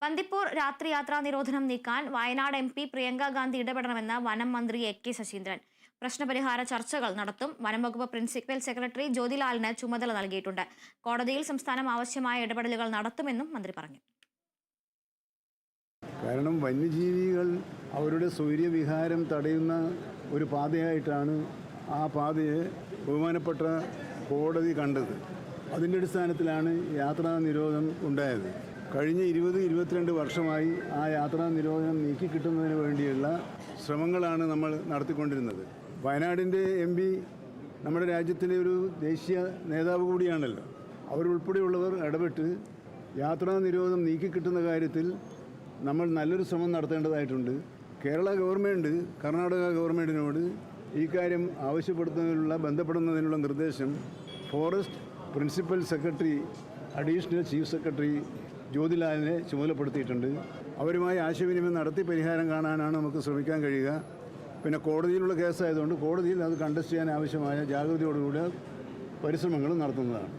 ബന്ദിപ്പൂർ രാത്രിയാത്രാ നിരോധനം നീക്കാൻ വയനാട് MP പ്രിയങ്ക ഗാന്ധി ഇടപെടണമെന്ന് വനം മന്ത്രി AK ശശീന്ദ്രൻ. പ്രശ്നപരിഹാര ചർച്ചകൾ നടത്തും. വനംവകുപ്പ് പ്രിൻസിപ്പൽ സെക്രട്ടറി ജ്യോതിലാലിന് ചുമതല നൽകിയിട്ടുണ്ട്. കോടതിയിൽ സംസ്ഥാനം ആവശ്യമായ ഇടപെടലുകൾ നടത്തുമെന്നും മന്ത്രി പറഞ്ഞു. കാരണം വന്യജീവികൾ അവരുടെ സ്വൈര്യവിഹാരം തടയുന്ന ഒരു പാതയായിട്ടാണ് ആ പാതയെ ബഹുമാനപ്പെട്ട കോടതി കണ്ടത്. അതിൻ്റെ അടിസ്ഥാനത്തിലാണ് യാത്രാ നിരോധനം ഉണ്ടായത്. കഴിഞ്ഞ 20-22 വർഷമായി ആ യാത്രാ നിരോധനം നീക്കിക്കിട്ടുന്നതിന് വേണ്ടിയുള്ള ശ്രമങ്ങളാണ് നമ്മൾ നടത്തിക്കൊണ്ടിരുന്നത്. വയനാടിൻ്റെ MP നമ്മുടെ രാജ്യത്തിലെ ഒരു ദേശീയ നേതാവ് കൂടിയാണല്ലോ. അവരുൾപ്പെടെയുള്ളവർ ഇടപെട്ട് യാത്രാ നിരോധനം നീക്കിക്കിട്ടുന്ന കാര്യത്തിൽ നമ്മൾ നല്ലൊരു ശ്രമം നടത്തേണ്ടതായിട്ടുണ്ട്. കേരള ഗവൺമെൻറ് കർണാടക ഗവൺമെൻറ്റിനോട് ഈ കാര്യം ബന്ധപ്പെടുന്നതിനുള്ള നിർദ്ദേശം forest principal secretary additional chief secretary ജ്യോതിലാലിനെ ചുമതലപ്പെടുത്തിയിട്ടുണ്ട്. അവരുമായി ആശയവിനിമയം നടത്തി പരിഹാരം കാണാനാണ് നമുക്ക് ശ്രമിക്കാൻ കഴിയുക. പിന്നെ കോടതിയിലുള്ള കേസായതുകൊണ്ട് കോടതിയിൽ അത് കണ്ടസ്റ്റ് ചെയ്യാൻ ആവശ്യമായ ജാഗ്രതയോടുകൂടി പരിശ്രമങ്ങൾ നടത്തുന്നതാണ്.